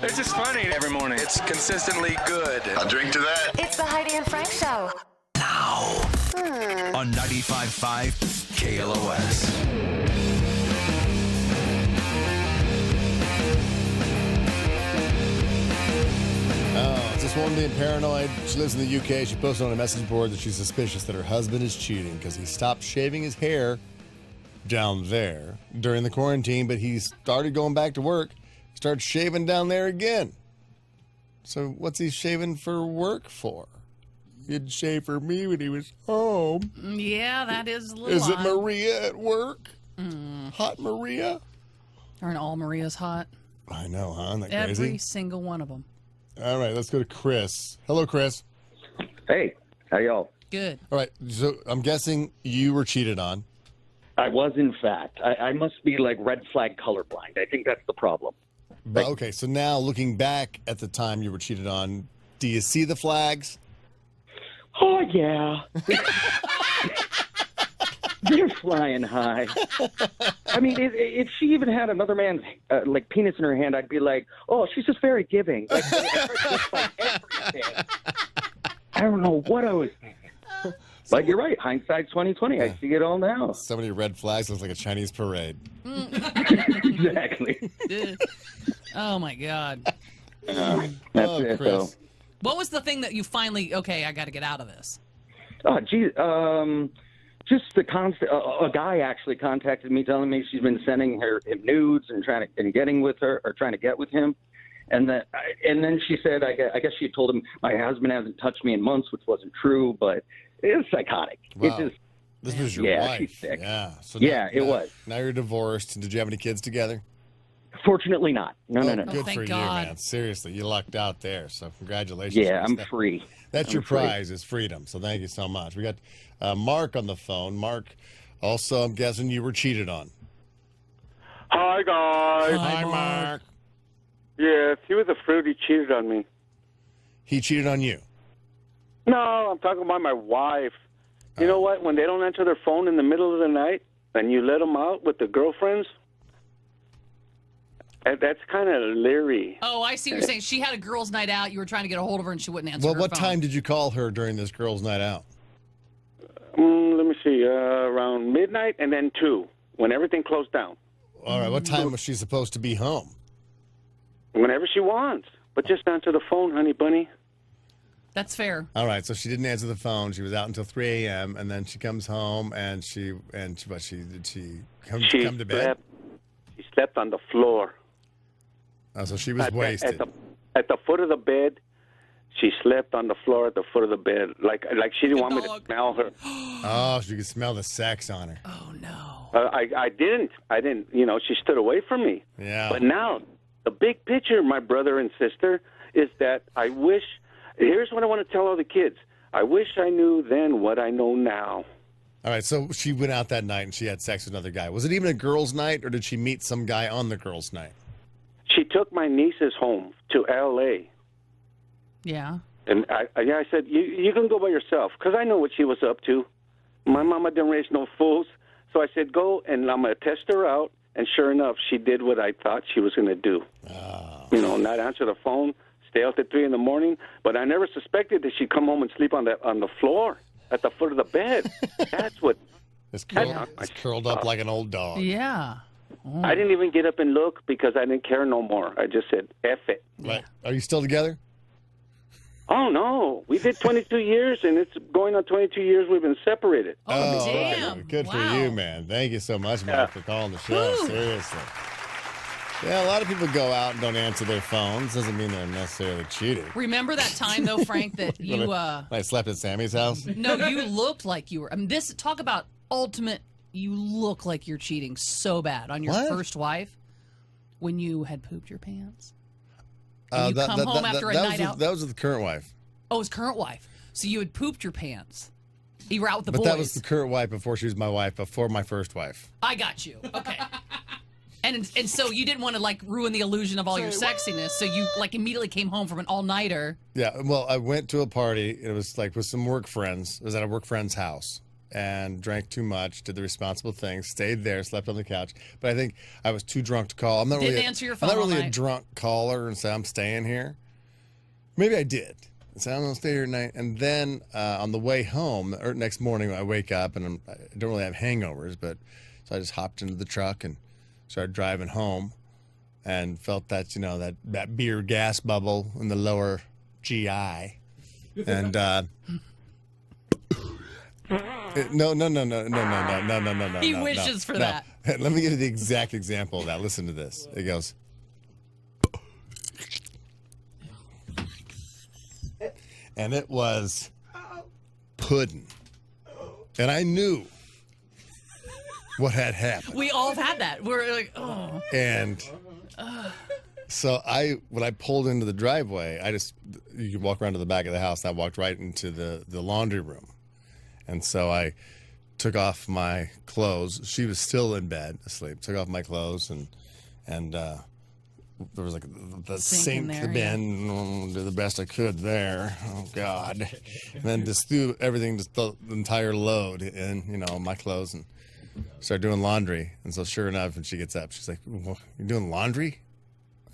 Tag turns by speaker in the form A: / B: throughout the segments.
A: They're just funny every morning. It's consistently good.
B: I'll drink to that.
C: It's the Heidi and Frank Show.
D: Now on 95.5 KLOS.
E: This woman being paranoid. She lives in the UK. She posted on a message board that she's suspicious that her husband is cheating because he stopped shaving his hair down there during the quarantine, but he started going back to work. Started shaving down there again. So what's he shaving for work for? He'd shave for me when he was home.
F: Yeah, that is a little
E: Is it
F: odd.
E: Maria at work? Hot Maria?
F: Aren't all Maria's hot?
E: I know, huh? Isn't that
F: Every
E: crazy?
F: single one of them.
E: All right, let's go to Chris. Hello, Chris.
G: Hey, how y'all?
F: Good.
E: All right, so I'm guessing you were cheated on.
G: I was, in fact. I must be like red flag colorblind. I think that's the problem.
E: But, okay, so now looking back at the time you were cheated on, do you see the flags?
G: Oh, yeah. They're flying high. I mean, if she even had another man's like penis in her hand, I'd be like, oh, she's just very giving. Like, just like everything. I don't know what I was thinking. But you're right. Hindsight's 20/20. I see it all now.
E: So many red flags. Looks like a Chinese parade.
G: Exactly.
F: Oh, my God.
G: That's it,
E: Chris.
G: though.
F: What was the thing that you finally, okay, I got to get out of this?
G: Oh, geez. Just the constant. A guy actually contacted me, telling me she's been sending him nudes and getting with her or trying to get with him, and then she said, I guess she told him my husband hasn't touched me in months, which wasn't true, but it's psychotic.
E: Wow.
G: It just,
E: This was your
G: yeah,
E: wife.
G: she's sick.
E: Yeah. So
G: It was.
E: Now you're divorced. Did you have any kids together?
G: Fortunately, not. No.
E: Good
F: thank
E: for
F: God.
E: you, man. Seriously, you lucked out there. So congratulations.
G: Yeah, I'm
E: That's-
G: free.
E: That's your
G: free.
E: prize is freedom. So thank you so much. We got Mark on the phone. Mark, also, I'm guessing you were cheated on.
H: Hi, guys.
E: Hi, Mark.
H: Yes, he was a fruit. He cheated on me.
E: He cheated on you.
H: No, I'm talking about my wife. You know what? When they don't answer their phone in the middle of the night and you let them out with the girlfriends, that's kind of leery.
F: Oh, I see what you're saying. She had a girls' night out. You were trying to get a hold of her, and she wouldn't answer
E: Well,
F: her
E: what
F: phone.
E: time did you call her during this girls' night out?
H: Let me see. Around midnight and then 2, when everything closed down.
E: All right, what time was she supposed to be home?
H: Whenever she wants. But just answer the phone, honey bunny.
F: That's fair.
E: All right, so she didn't answer the phone. She was out until 3 a.m. and then she comes home and she come to bed.
H: She slept on the floor.
E: Oh, so she was wasted.
H: At the foot of the bed, she slept on the floor at the foot of the bed, like she didn't want me to smell her.
E: Oh, so you could smell the sex on her.
F: Oh, no.
H: I didn't. You know, she stood away from me.
E: Yeah.
H: But now, the big picture, my brother and sister, is that I wish. Here's what I want to tell all the kids. I wish I knew then what I know now.
E: All right, so she went out that night and she had sex with another guy. Was it even a girls' night, or did she meet some guy on the girls' night?
H: She took my nieces home to L.A.
F: Yeah.
H: And I said, you can go by yourself, because I know what she was up to. My mama didn't raise no fools. So I said, go, and I'm going to test her out. And sure enough, she did what I thought she was going to do.
E: Oh.
H: You know, not answer the phone, stay out till 3 in the morning. But I never suspected that she'd come home and sleep on the floor at the foot of the bed. That's what...
E: It's curled up like an old dog.
F: Yeah. Oh.
H: I didn't even get up and look because I didn't care no more. I just said, F it.
E: Right. Are you still together?
H: Oh, no. We did 22 years, and it's going on 22 years we've been separated.
F: Oh, damn.
E: Good for
F: Wow.
E: you, man. Thank you so much, Mark, for calling the show.
F: Woo.
E: Seriously. Yeah, a lot of people go out and don't answer their phones. Doesn't mean they're necessarily cheating.
F: Remember that time, though, Frank, that you...
E: I slept at Sammy's house?
F: No, you looked like you were... I mean, talk about ultimate... You look like you're cheating so bad on your first wife when you had pooped your pants. And you come home after a night out.
E: That was with the current wife.
F: Oh, his current wife. So you had pooped your pants. You were out with the boys.
E: But that was the current wife before she was my wife, before my first wife.
F: I got you. Okay. And so you didn't want to like ruin the illusion of all your sexiness, so you like immediately came home from an all-nighter.
E: Yeah, well, I went to a party. It was like with some work friends. It was at a work friend's house. and drank too much, did the responsible thing, stayed there, slept on the couch. But I think I was too drunk to call.
F: Didn't answer your phone
E: I'm not really
F: all
E: a
F: night.
E: drunk caller and say I'm staying here. Maybe I did. So I'm going to stay here tonight. And then on the way home, or next morning, I wake up and I don't really have hangovers, but so I just hopped into the truck and started driving home and felt that, that beer gas bubble in the lower GI. And no.
F: He wishes for that.
E: Let me give you the exact example of that. Listen to this. It goes. And it was pudding. And I knew what had happened.
F: We all have had that. We're like, oh.
E: And so when I pulled into the driveway, you could walk around to the back of the house. And I walked right into the laundry room. And so I took off my clothes. She was still in bed, asleep. Took off my clothes and there was like the sink,
F: there,
E: the bin, did the best I could there. Oh God! And then just threw everything, just the entire load in, my clothes, and started doing laundry. And so, sure enough, when she gets up, she's like, well, "You're doing laundry?"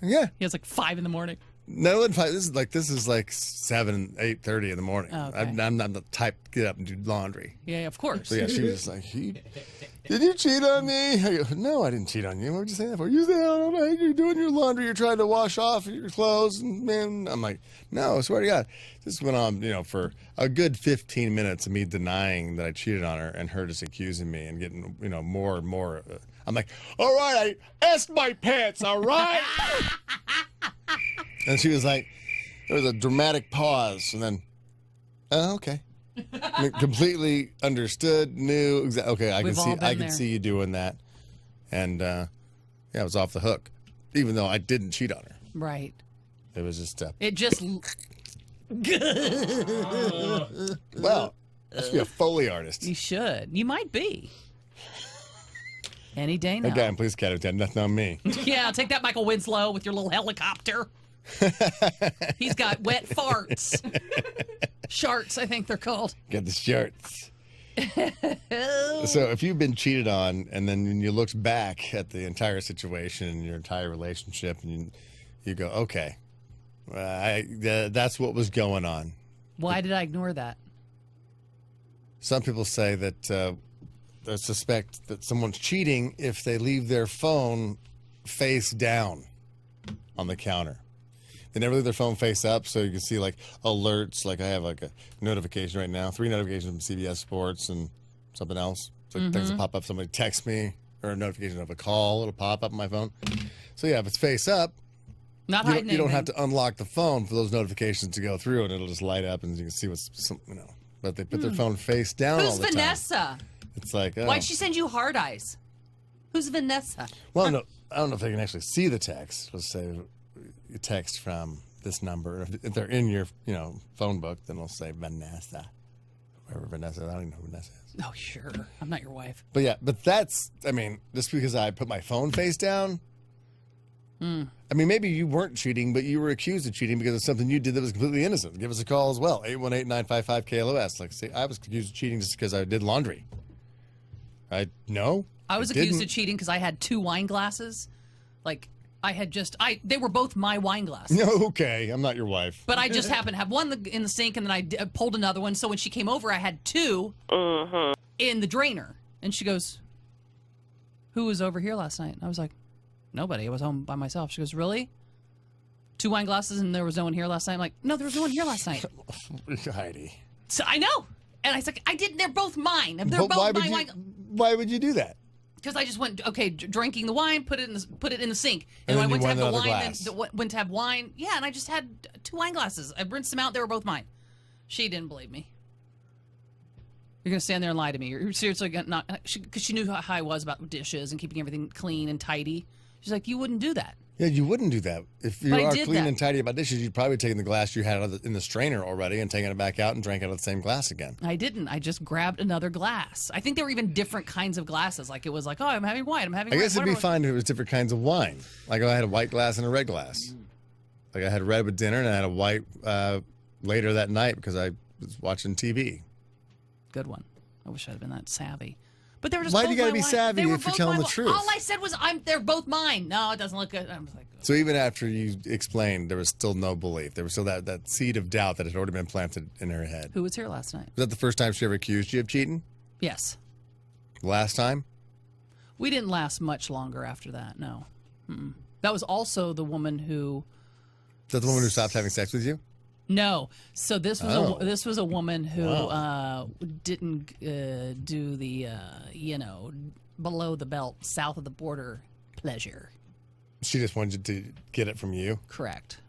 E: Yeah.
F: He was like 5 in the morning.
E: No, this is like 7:30 in the morning.
F: Oh, okay.
E: I'm not the type to get up and do laundry.
F: Yeah, of course.
E: So yeah, she was just like, "Did you cheat on me?" I go, "No, I didn't cheat on you. What would you say that for?" "You say, all right, you're doing your laundry, you're trying to wash off your clothes." And man, I'm like, "No, I swear to God." This went on, for a good 15 minutes of me denying that I cheated on her and her just accusing me and getting, more and more. I'm like, "All right, I asked my pants, all right?" And she was like, there was a dramatic pause, and then, "Oh, okay." Completely understood, knew exactly. Okay, I can see you doing that, and I was off the hook, even though I didn't cheat on her.
F: Right.
E: It was just
F: It just.
E: Well, I should be a Foley artist.
F: You should. You might be. Any day now.
E: Again, please, Cat, nothing on me.
F: Yeah, take that, Michael Winslow, with your little helicopter. He's got wet farts. Sharts, I think they're called.
E: Got the shirts. So if you've been cheated on, and then when you look back at the entire situation and your entire relationship, and you go, okay, that's what was going on.
F: Why did I ignore that?
E: Some people say that they suspect that someone's cheating if they leave their phone face down on the counter. They never leave their phone face up, so you can see like alerts. Like I have like a notification right now, 3 notifications from CBS Sports and something else. So things that pop up, somebody texts me, or a notification of a call, it'll pop up on my phone. So yeah, if it's face up,
F: Not
E: you
F: hiding
E: don't have
F: anything.
E: to unlock the phone for those notifications to go through, and it'll just light up, and you can see But they put their phone face down all
F: Who's
E: the time.
F: Vanessa?
E: It's like, oh.
F: Why'd she send you hard eyes? Who's Vanessa?
E: Well, no, I don't know if they can actually see the text. Let's say you text from this number. If they're in your, phone book, then it'll say Vanessa. Whoever Vanessa is. I don't even know who Vanessa is.
F: Oh, sure. I'm not your wife.
E: But yeah, that's, just because I put my phone face down. Maybe you weren't cheating, but you were accused of cheating because of something you did that was completely innocent. Give us a call as well. 818-955-KLOS. Like, see, I was accused of cheating just because I did laundry. I
F: was accused of cheating because I had 2 wine glasses. Like, they were both my wine glasses.
E: Okay, I'm not your wife.
F: But I just happened to have one in the sink, and then I pulled another one. So when she came over, I had 2 in the drainer. And she goes, "Who was over here last night?" And I was like, "Nobody. I was home by myself." She goes, "Really? 2 wine glasses and there was no one here last night?" I'm like, "No, there was no one here last night."
E: Heidi.
F: So I know. And I was like, "I didn't. They're both mine. They're
E: But
F: both my wine."
E: Why would you do that?
F: Because I just went, drinking the wine, put it in the sink,
E: And
F: and
E: then
F: I went
E: you
F: to have the
E: won another
F: wine.
E: glass.
F: Then went to have wine. Yeah, and I just had 2 wine glasses. I rinsed them out. They were both mine. She didn't believe me. You're gonna stand there and lie to me? You're seriously gonna not? Because she knew how I was about dishes and keeping everything clean and tidy. She's like, "You wouldn't do that."
E: Yeah, you wouldn't do that. If you
F: But I
E: are
F: did
E: clean
F: that.
E: and tidy about dishes, you'd probably taken the glass you had in the strainer already and taken it back out and drank out of the same glass again.
F: I didn't. I just grabbed another glass. I think there were even different kinds of glasses. Like it was like, "Oh, I'm having wine. I'm having."
E: I
F: wine.
E: guess it'd be
F: Whatever.
E: fine if it was different kinds of wine. Like I had a white glass and a red glass. Like I had red with dinner and I had a white later that night because I was watching TV.
F: Good one. I wish I'd have been that savvy. But they were just
E: Why do
F: both
E: you gotta
F: my
E: be
F: wife.
E: savvy
F: They were
E: if you're
F: both
E: telling
F: my
E: the
F: wi-
E: truth?
F: All I said was, they're both mine. No, it doesn't look good. I was like,
E: So even after you explained, there was still no belief. There was still that seed of doubt that had already been planted in her head.
F: who was here last night?
E: Was that the first time she ever accused you of cheating?
F: Yes.
E: Last time?
F: We didn't last much longer after that, no. Mm-mm. That was also the woman who...
E: Is that the woman who stopped having sex with you?
F: No. So this was a woman who didn't do the, below the belt, south of the border pleasure.
E: She just wanted to get it from you?
F: Correct.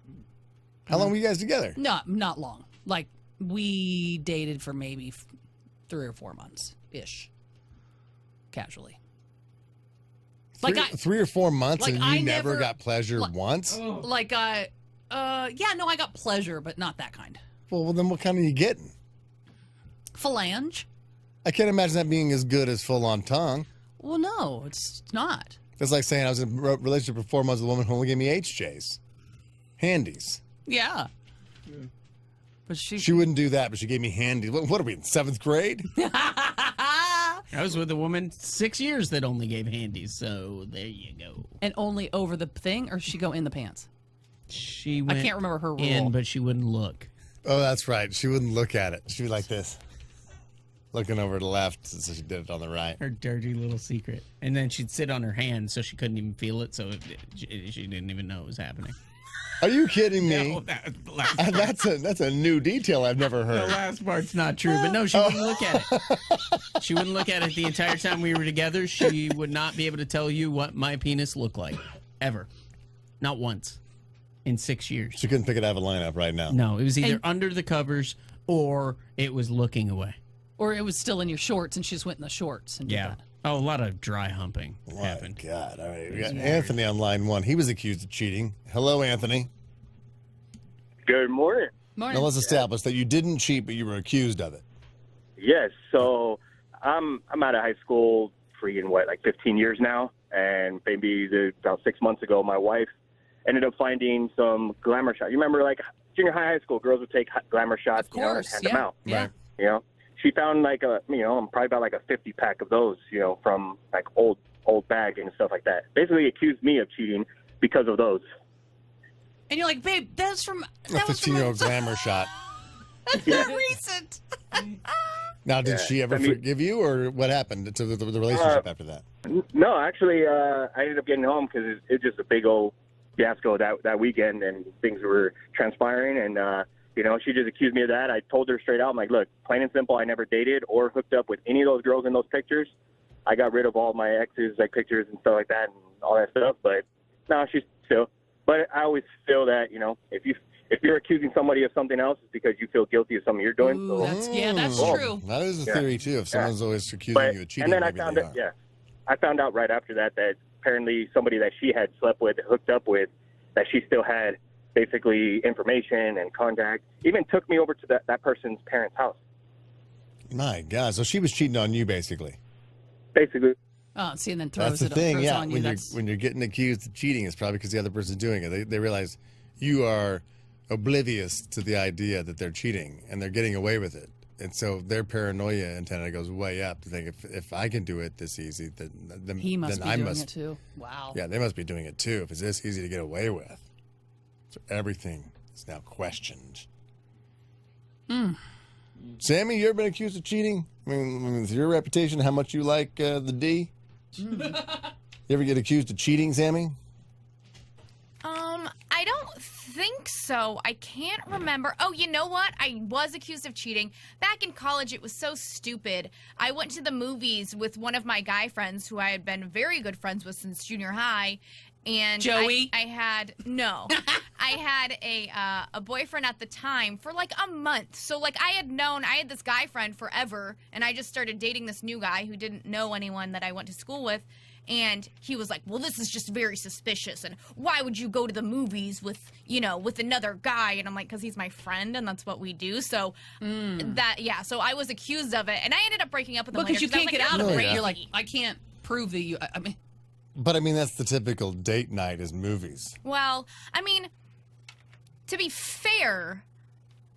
E: How long were you guys together?
F: Not long. Like, we dated for maybe 3 or 4 months-ish. Casually.
E: Three or 4 months
F: like
E: and
F: I
E: you never
F: never-
E: got pleasure once?
F: Like, I got pleasure, but not that kind.
E: Well, then what kind are you getting?
F: Phalange?
E: I can't imagine that being as good as full-on tongue.
F: Well, no, it's not.
E: That's like saying I was in a relationship for 4 months with a woman who only gave me HJs. Handies.
F: Yeah. But
E: She wouldn't do that, but she gave me handies. What are we, in 7th grade?
B: I was with a woman 6 years that only gave handies, so there you go.
F: And only over the thing, or she go in the pants?
B: She went
F: I can't remember her rule.
B: in, but she wouldn't look.
E: Oh, that's right. She wouldn't look at it. She'd be like this, looking over to the left, so she did it on the right.
B: Her dirty little secret. And then she'd sit on her hand so she couldn't even feel it, so she didn't even know it was happening.
E: Are you kidding me?
B: No, that was the last part.
E: That's a new detail I've never
B: The
E: heard.
B: last part's not true, but no, she wouldn't look at it. She wouldn't look at it the entire time we were together. She would not be able to tell you what my penis looked like. Ever. Not once. In 6 years.
E: She couldn't pick it out of a lineup right now.
B: No, it was either under the covers or it was looking away.
F: Or it was still in your shorts, and she just went in the shorts and did that.
B: Oh, a lot of dry humping
E: My
B: happened.
E: God. All right. We got Anthony on line 1. He was accused of cheating. Hello, Anthony.
C: Good morning.
F: Morning.
E: Now let's establish that you didn't cheat, but you were accused of it.
C: Yes, so I'm out of high school for 15 years now, and maybe about 6 months ago, my wife ended up finding some glamour shots. You remember, like junior high school, girls would take glamour shots,
F: Of course,
C: and hand them out.
F: Yeah.
E: Right.
C: She found probably about like a 50 pack of those, from like old bag and stuff like that. Basically accused me of cheating because of those.
F: And you're like, babe, that was from...
E: A 15-year-old glamour shot.
F: That's not recent.
E: Now, did she ever forgive you, or what happened to the relationship after that?
C: No, actually, I ended up getting home because it's just a big old fiasco that weekend, and things were transpiring, and she just accused me of that. I told her straight out, I'm like, look, plain and simple, I never dated or hooked up with any of those girls in those pictures. I got rid of all my exes, like pictures and stuff like that, and all that stuff. But no, she's still. But I always feel that if you're accusing somebody of something else, it's because you feel guilty of something you're doing.
F: Ooh, that's true.
E: That is a theory, too. If someone's always accusing you of cheating,
C: and then
E: maybe they are.
C: I found out right after that apparently somebody that she had slept with, hooked up with, that she still had basically information and contact, even took me over to that person's parents' house.
E: My God. So she was cheating on you, basically.
C: Basically.
F: Oh, see, and then throws
E: That's the
F: it
E: thing,
F: throws
E: yeah.
F: on you.
E: When you're getting accused of cheating, it's probably because the other person's doing it. They realize you are oblivious to the idea that they're cheating, and they're getting away with it. And so their paranoia antenna goes way up to think if I can do it this easy, then
F: He must
E: then
F: be doing it too. Wow.
E: Yeah, they must be doing it too. If it's this easy to get away with, so everything is now questioned. Sammy, you ever been accused of cheating? I mean, with your reputation, how much you like the D? You ever get accused of cheating, Sammy?
I: I don't think so. I can't remember. Oh, you know what? I was accused of cheating. Back in college, it was so stupid. I went to the movies with one of my guy friends who I had been very good friends with since junior high. And
F: Joey?
I: I had a boyfriend at the time for like a month. So like I had this guy friend forever, and I just started dating this new guy who didn't know anyone that I went to school with. And he was like, well, this is just very suspicious. And why would you go to the movies with another guy? And I'm like, because he's my friend and that's what we do. So so I was accused of it. And I ended up breaking up with him
F: Because you can't get out of it.
E: Yeah.
F: You're like, I can't prove that you... I mean...
E: But I mean, that's the typical date night is movies.
I: Well, I mean, to be fair,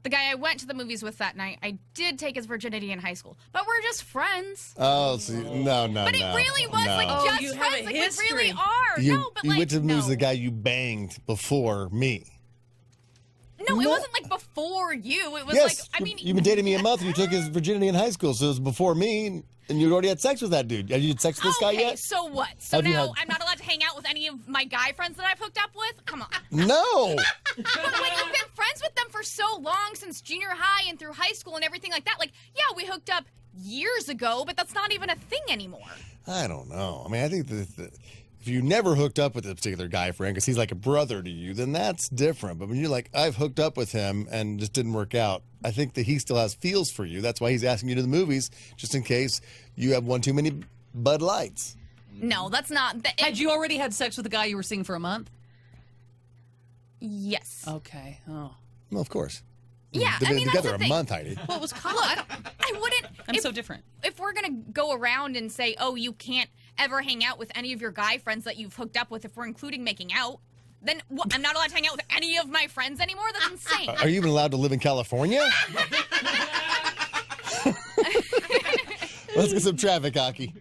I: the guy I went to the movies with that night, I did take his virginity in high school, but we're just friends.
E: Oh, see, no.
I: But it really was like
F: you
I: just
F: have
I: friends.
F: a
I: Like we
F: history.
I: really are.
E: You,
I: no, but
E: you
I: like
E: went to the movies
I: no.
E: with the guy you banged before me.
I: No, it wasn't like before you. It was
E: Yes,
I: like I mean,
E: you've been dating me a month and you took his virginity in high school, so it was before me, and you already had sex with that dude. Have you had sex with this guy yet?
I: So what? So
E: Have you
I: now
E: had-
I: I'm not allowed to hang out with any of my guy friends that I've hooked up with? Come on.
E: No.
I: But when you've been friends with them for so long, since junior high and through high school and everything like that, like, yeah, we hooked up years ago, but that's not even a thing anymore.
E: I don't know. I mean, I think that if you never hooked up with a particular guy friend because he's like a brother to you, then that's different. But when you're like, I've hooked up with him and just didn't work out, I think that he still has feels for you. That's why he's asking you to the movies, just in case you have one too many Bud Lights.
I: No, that's not.
F: Had you already had sex with the guy you were seeing for a month?
I: Yes.
F: Okay. Oh.
E: Well, of course.
I: Yeah,
E: They've
I: I
E: been
I: mean,
E: together
I: that's
E: a
I: the thing.
E: month, Heidi.
F: Well, it was cool.
I: I wouldn't.
F: I'm
I: if,
F: so different.
I: If we're gonna go around and say, oh, you can't ever hang out with any of your guy friends that you've hooked up with, if we're including making out, then I'm not allowed to hang out with any of my friends anymore? That's insane.
E: Are you even allowed to live in California? Let's get some traffic, Aki.